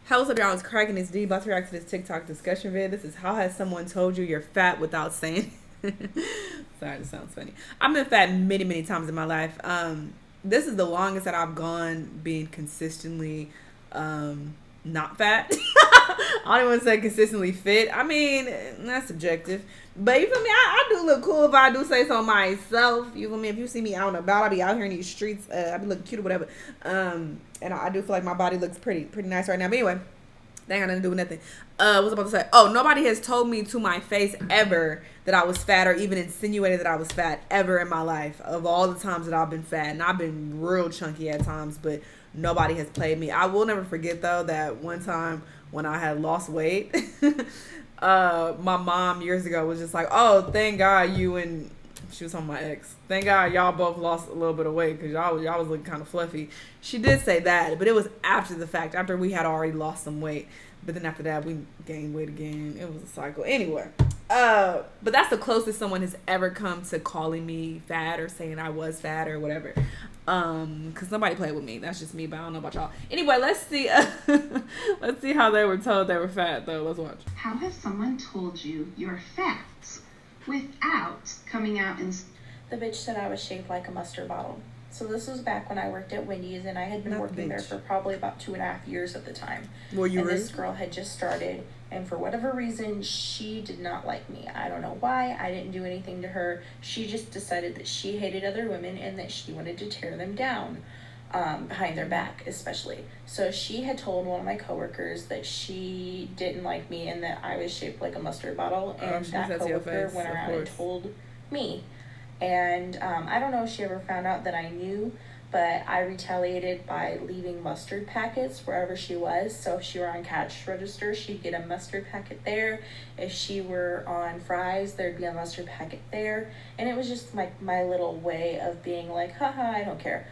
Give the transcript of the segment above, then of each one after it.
Hey, what's up, y'all? It's cracking this D. About to react to this TikTok discussion vid. This is how has someone told you you're fat without saying Sorry, this sounds funny. I've been fat many, many times in my life. This is the longest that I've gone being consistently not fat. I don't even want to say consistently fit. I mean, that's subjective. But you feel me? I do look cool if I do say so myself. You feel me? If you see me out and about, I'll be out here in these streets. I be looking cute or whatever. And I do feel like my body looks pretty nice right now. But anyway, that ain't got nothing to do with nothing. What was I about to say? Oh, nobody has told me to my face ever that I was fat or even insinuated that I was fat ever in my life of all the times that I've been fat. And I've been real chunky at times, but nobody has played me. I will never forget, though, that one time when I had lost weight, my mom years ago was just like, oh, thank God you and... She was on my ex. Thank God y'all both lost a little bit of weight because y'all was looking kind of fluffy. She did say that, but it was after the fact, after we had already lost some weight. But then after that, we gained weight again. It was a cycle. Anyway, but that's the closest someone has ever come to calling me fat or saying I was fat or whatever. Because nobody played with me. That's just me, but I don't know about y'all. Anyway, let's see. Let's see how they were told they were fat, though. Let's watch. How has someone told you you're fat without coming out and... The bitch said I was shaped like a mustard bottle. So this was back when I worked at Wendy's, and I had been working there for probably about 2.5 years at the time. Were you rude? This girl had just started, and for whatever reason, she did not like me. I don't know why. I didn't do anything to her. She just decided that she hated other women and that she wanted to tear them down. Behind their back, especially. So she had told one of my coworkers that she didn't like me and that I was shaped like a mustard bottle, and that coworker went around and told me. And I don't know if she ever found out that I knew, but I retaliated by leaving mustard packets wherever she was. So if she were on cash register, she'd get a mustard packet there. If she were on fries, there'd be a mustard packet there. And it was just like my little way of being like, haha, I don't care.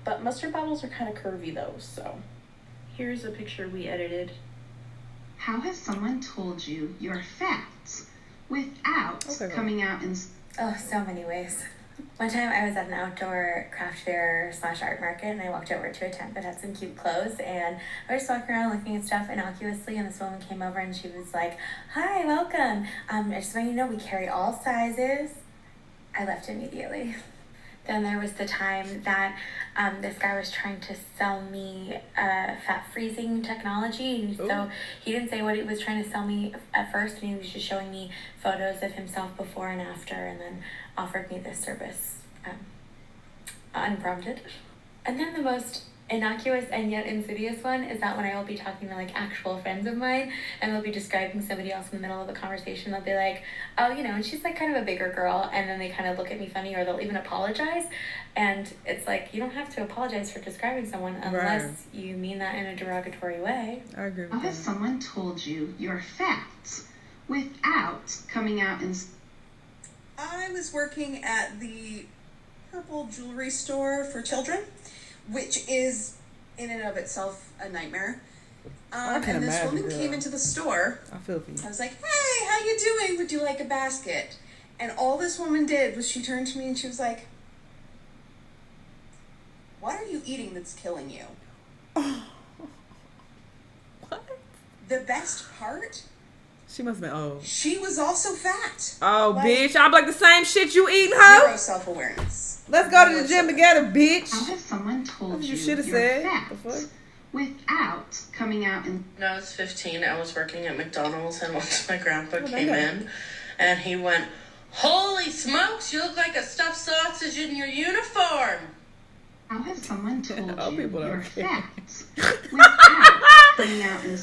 But mustard bottles are kind of curvy though, so here's a picture we edited. How has someone told you you're fat without coming out and... Oh, so many ways. One time I was at an outdoor craft fair / art market, and I walked over to a tent that had some cute clothes, and I was just walking around looking at stuff innocuously, and this woman came over and she was like, hi, welcome. I just want you to know we carry all sizes. I left immediately. Then there was the time that this guy was trying to sell me fat freezing technology. And so he didn't say what he was trying to sell me at first, and he was just showing me photos of himself before and after, and then offered me this service unprompted. And then the most innocuous and yet insidious one is that when I will be talking to like actual friends of mine, and they'll be describing somebody else in the middle of the conversation, they'll be like, oh, you know, and she's like kind of a bigger girl, and then they kind of look at me funny, or they'll even apologize. And it's like, you don't have to apologize for describing someone unless you mean that in a derogatory way. I agree with How has someone told you you're fat without coming out and... I was working at the purple jewelry store for children, which is in and of itself a nightmare. And this woman came into the store. I feel for you. I was like, hey, how you doing? Would you like a basket? And all this woman did was she turned to me and she was like, what are you eating that's killing you? What? The best part? She must have been old. She was also fat. Oh, like, bitch. I'm like the same shit you eating, huh? Zero self-awareness. Let's go to the gym together, bitch. How has someone told you should have you're said fat without coming out and... When I was 15, I was working at McDonald's, and once my grandpa came in, and he went, holy smokes, you look like a stuffed sausage in your uniform. How has someone told you you're fat without coming out and...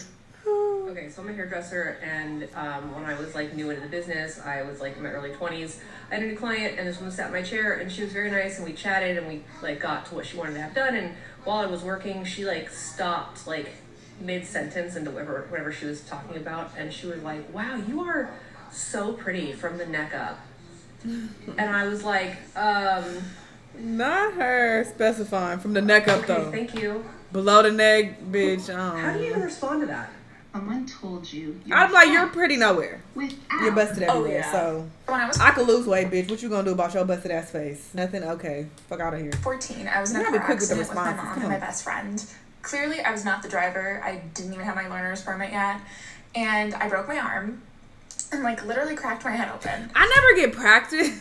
Okay, so I'm a hairdresser, and when I was like new into the business, I was like in my early 20s. I had a new client, and this woman sat in my chair, and she was very nice, and we chatted, and we like got to what she wanted to have done. And while I was working, she like stopped like mid-sentence into whatever she was talking about, and she was like, "Wow, you are so pretty from the neck up." And I was like, Not her specifying from the neck up though. Okay, thank you. Below the neck, bitch. How do you even respond to that? Someone told you I'm like, you're pretty nowhere. Without. You're busted everywhere. yeah. So I could lose weight, bitch. What you gonna do about your busted ass face? Nothing. Okay, fuck out of here. 14. I was in a You gotta be car quick with the accident with my responses. mom Come and my on. best friend. clearly I was not the driver. I didn't even have my learner's permit yet. And I broke my arm and like literally cracked my head open. I never get practice.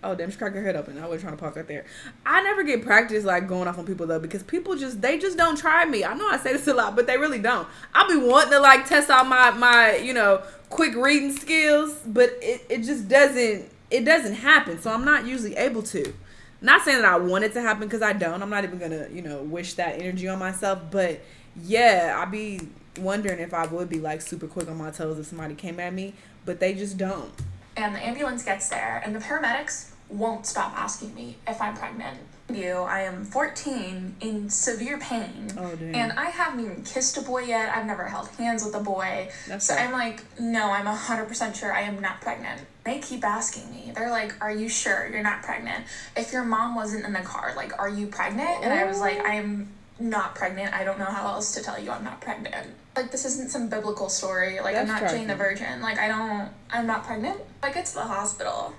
Oh, damn, she cracked her head open. I was trying to pause right there. I never get practice like going off on people though, because people just don't try me. I know I say this a lot, but they really don't. I'll be wanting to like test out my quick reading skills, but it just doesn't happen. So I'm not usually able to. Not saying that I want it to happen, because I don't. I'm not even gonna wish that energy on myself. But yeah, I'd be wondering if I would be like super quick on my toes if somebody came at me, but they just don't. And the ambulance gets there, and the paramedics won't stop asking me if I'm pregnant. I am 14 in severe pain, and I haven't even kissed a boy yet. I've never held hands with a boy. I'm like, no, I'm 100% sure I am not pregnant. They keep asking me. They're like, are you sure you're not pregnant? If your mom wasn't in the car, like, are you pregnant? And I was like, I am not pregnant. I don't know how else to tell you I'm not pregnant. Like, this isn't some biblical story. Like, I'm not Jane the Virgin. Like, I'm not pregnant. I get to the hospital,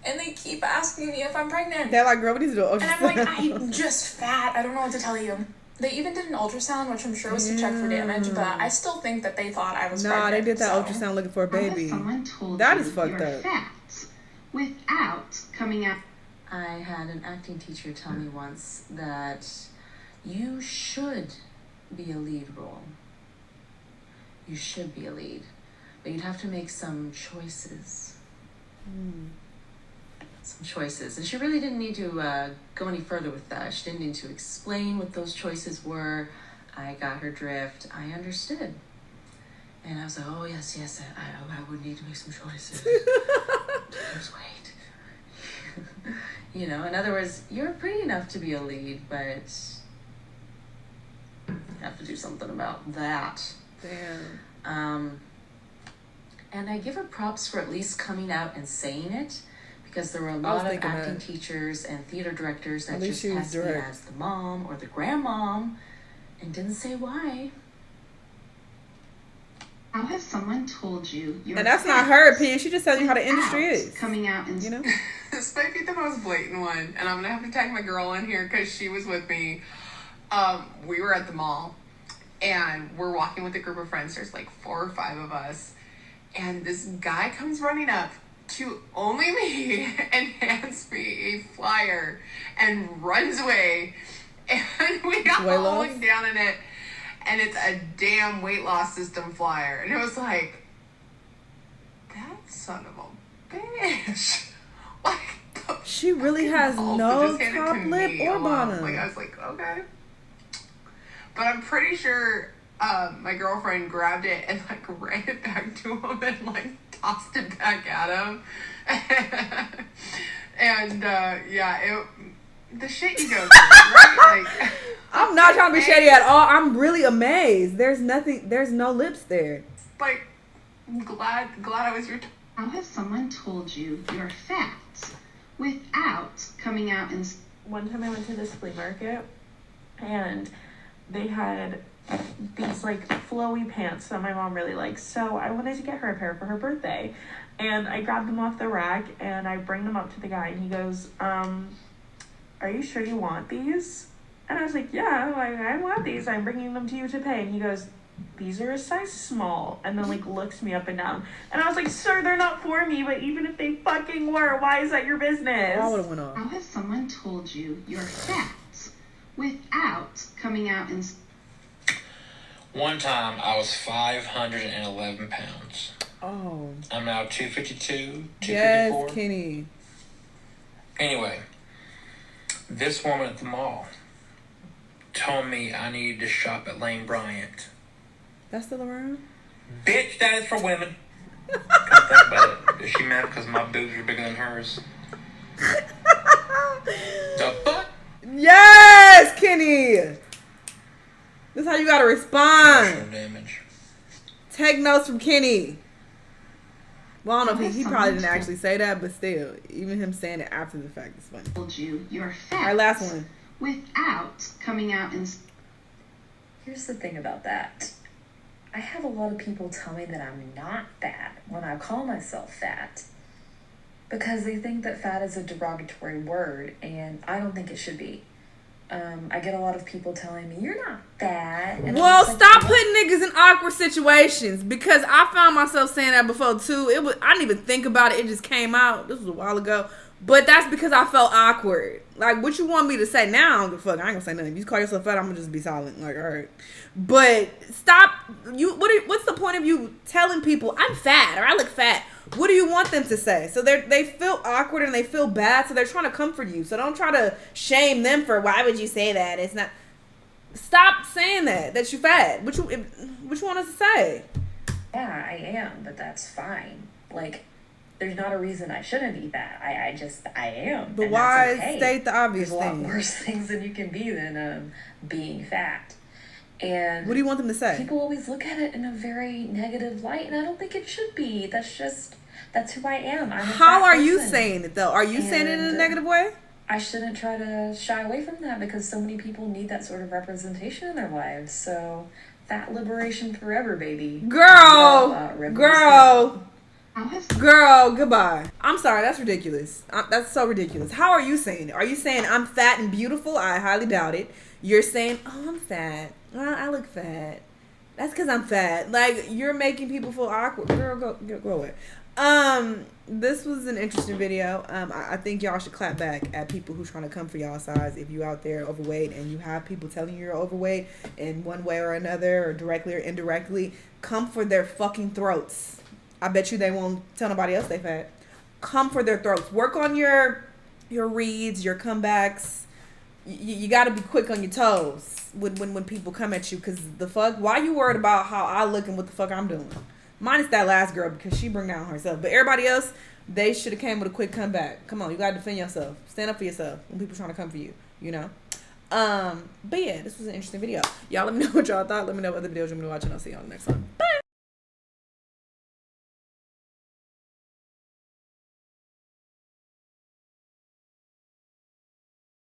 and they keep asking me if I'm pregnant. They're like, girl, what is it? And I'm like, I'm just fat. I don't know what to tell you. They even did an ultrasound, which I'm sure was to check for damage, but I still think that they thought I was pregnant. They did that ultrasound looking for a baby. That is fucked up. Facts without coming out. I had an acting teacher tell me once that you should be a lead role. You should be a lead, but you'd have to make some choices. Some choices. And she really didn't need to go any further with that. She didn't need to explain what those choices were. I got her drift. I understood. And I was like, oh, yes, I would need to make some choices. Just wait. In other words, you're pretty enough to be a lead, but you have to do something about that. Damn. And I give her props for at least coming out and saying it, because there were a lot of acting teachers and theater directors that just passed me as the mom or the grandmom and didn't say why. How has someone told you and that's not her opinion. She just telling you how the industry is. Coming out and This might be the most blatant one, and I'm gonna have to tag my girl in here because she was with me. We were at the mall, and we're walking with a group of friends. There's like 4 or 5 of us, and this guy comes running up to only me and hands me a flyer and runs away, and we all look down at it, and it's a damn weight loss system flyer, and it was like, that son of a bitch. Like, she really has no top lip or bottom. Like, I was like, okay. But I'm pretty sure my girlfriend grabbed it and like ran it back to him and like tossed it back at him. And the shit you go through, right? Like, I'm not trying to be shady at all. I'm really amazed. There's no lips there. Like, I'm glad I was your. How has someone told you your facts without coming out and? One time I went to this flea market, and they had these like flowy pants that my mom really likes. So I wanted to get her a pair for her birthday, and I grabbed them off the rack and I bring them up to the guy, and he goes, "Are you sure you want these?" And I was like, "Yeah, I want these. I'm bringing them to you to pay." And he goes, "These are a size small," and then like looks me up and down, and I was like, "Sir, they're not for me, but even if they fucking were, why is that your business?" I would have went off. How has someone told you your facts without coming out and? One time I was 511 pounds. Oh. I'm now 252, 254. Yes, Kenny. Anyway, this woman at the mall told me I needed to shop at Lane Bryant. That's still around? Bitch, that is for women. Come think about it. Is she mad because my boobs are bigger than hers? The fuck? Yes, Kenny. This is how you gotta respond. Damage. Take notes from Kenny. Well, I don't know if he probably didn't actually say that, but still, even him saying it after the fact is funny. Told you your facts. All right, last one. Without coming out and. Here's the thing about that. I have a lot of people tell me that I'm not fat when I call myself fat, because they think that fat is a derogatory word, and I don't think it should be. I get a lot of people telling me, you're not fat. And well, stop putting niggas in awkward situations, because I found myself saying that before too. I didn't even think about it. It just came out. This was a while ago. But that's because I felt awkward. Like, what you want me to say now? I don't give a fuck. I ain't gonna say nothing. If you call yourself fat, I'm gonna just be silent. Like, all right. But stop. What's the point of you telling people I'm fat or I look fat? What do you want them to say? So they feel awkward and they feel bad, so they're trying to comfort you. So don't try to shame them for why would you say that? It's not. Stop saying that you fat. What you want us to say? Yeah, I am, but that's fine. Like, there's not a reason I shouldn't be fat. I am. But why state the obvious thing? There's a lot worse things than you can be than being fat. And what do you want them to say? People always look at it in a very negative light, and I don't think it should be. That's who I am. How are you saying it though? Are you saying it in a negative way? I shouldn't try to shy away from that, because so many people need that sort of representation in their lives. So, fat liberation forever, baby. Girl, goodbye. I'm sorry, that's ridiculous. That's so ridiculous. How are you saying it? Are you saying I'm fat and beautiful? I highly doubt it. You're saying, oh, I'm fat. Well, I look fat. That's because I'm fat. Like, you're making people feel awkward. Girl, go away. This was an interesting video. I think y'all should clap back at people who trying to come for y'all size. If you out there overweight and you have people telling you you're overweight in one way or another, or directly or indirectly, come for their fucking throats. I bet you they won't tell nobody else they fat. Come for their throats. Work on your reads, your comebacks. You got to be quick on your toes when people come at you, because the fuck, why you worried about how I look and what the fuck I'm doing? Minus that last girl, because she bring down herself. But everybody else, they should have came with a quick comeback. Come on, you got to defend yourself. Stand up for yourself when people trying to come for you, you know? But yeah, this was an interesting video. Y'all let me know what y'all thought. Let me know what other videos you want me to watch, and I'll see y'all in the next one. Bye!